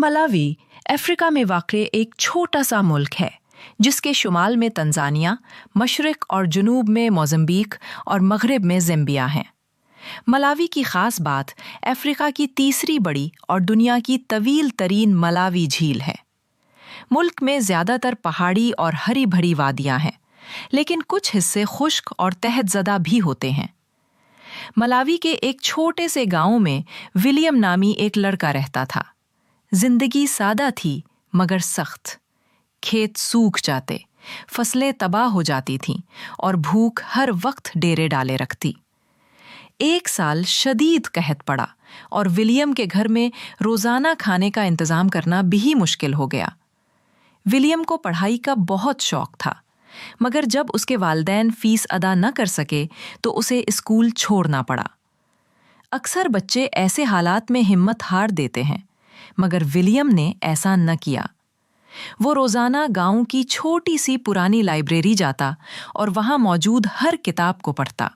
Malawi Africa में वाक़ एक छोटा सा मुल्क है जिसके शुमाल में तंजानिया, मशरक़ और जुनूब में मोज़म्बिक और मग़रिब में ज़िम्बिया हैं। मलावी की ख़ास बात अफ्रीका की तीसरी बड़ी और दुनिया की तवील तरीन मलावी झील है। मुल्क में ज़्यादातर पहाड़ी और हरी भरी वादियाँ हैं, लेकिन कुछ हिस्से खुश्क और तहतज़दा भी होते हैं। मलावी के एक छोटे से गांव में विलियम नामी एक लड़का रहता था। जिंदगी सादा थी मगर सख्त। खेत सूख जाते, फसलें तबाह हो जाती थीं और भूख हर वक्त डेरे डाले रखती। एक साल शदीद कहत पड़ा और विलियम के घर में रोजाना खाने का इंतजाम करना भी मुश्किल हो गया। विलियम को पढ़ाई का बहुत शौक था, मगर जब उसके वालिदैन फीस अदा न कर सके तो उसे स्कूल छोड़ना पड़ा। अक्सर बच्चे ऐसे हालात में हिम्मत हार देते हैं, मगर विलियम ने ऐसा न किया। वो रोजाना गांव की छोटी सी पुरानी लाइब्रेरी जाता और वहां मौजूद हर किताब को पढ़ता।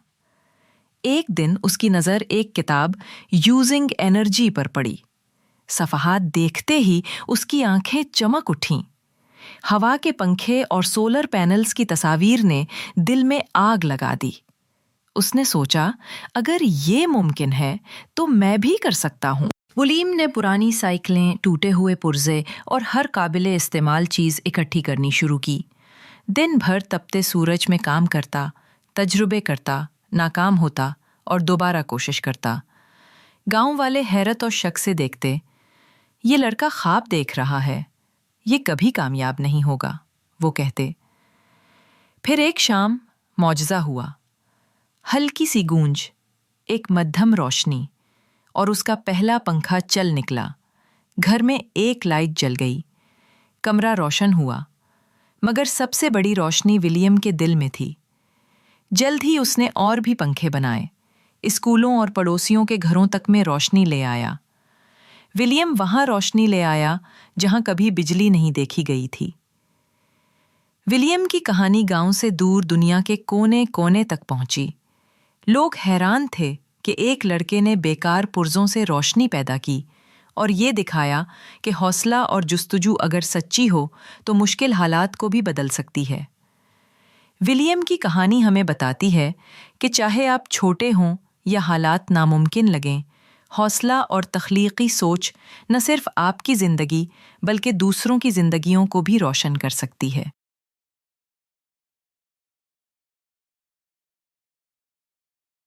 एक दिन उसकी नज़र एक किताब यूजिंग एनर्जी पर पड़ी। सफ़हात देखते ही उसकी आंखें चमक उठीं। हवा के पंखे और सोलर पैनल्स की तस्वीर ने दिल में आग लगा दी। उसने सोचा, अगर ये मुमकिन है तो मैं भी कर सकता हूँ। विलियम ने पुरानी साइकिलें, टूटे हुए पुर्जे और हर काबिले इस्तेमाल चीज़ इकट्ठी करनी शुरू की। दिन भर तपते सूरज में काम करता, तजुर्बे करता, नाकाम होता और दोबारा कोशिश करता। गांव वाले हैरत और शक से देखते, ये लड़का ख्वाब देख रहा है, ये कभी कामयाब नहीं होगा, वो कहते। फिर एक शाम मौजज़ा हुआ। हल्की सी गूंज, एक मध्यम रोशनी और उसका पहला पंखा चल निकला। घर में एक लाइट जल गई। कमरा रोशन हुआ, मगर सबसे बड़ी रोशनी विलियम के दिल में थी। जल्द ही उसने और भी पंखे बनाए, स्कूलों और पड़ोसियों के घरों तक में रोशनी ले आया। विलियम वहां रोशनी ले आया जहां कभी बिजली नहीं देखी गई थी। विलियम की कहानी गांव से दूर दुनिया के कोने कोने तक पहुंची। लोग हैरान थे कि एक लड़के ने बेकार पुर्जों से रोशनी पैदा की और ये दिखाया कि हौसला और जुस्तजू अगर सच्ची हो तो मुश्किल हालात को भी बदल सकती है। विलियम की कहानी हमें बताती है कि चाहे आप छोटे हों या हालात नामुमकिन लगें, हौसला और तख्लीकी सोच न सिर्फ आपकी ज़िंदगी बल्कि दूसरों की ज़िंदगियों को भी रोशन कर सकती है।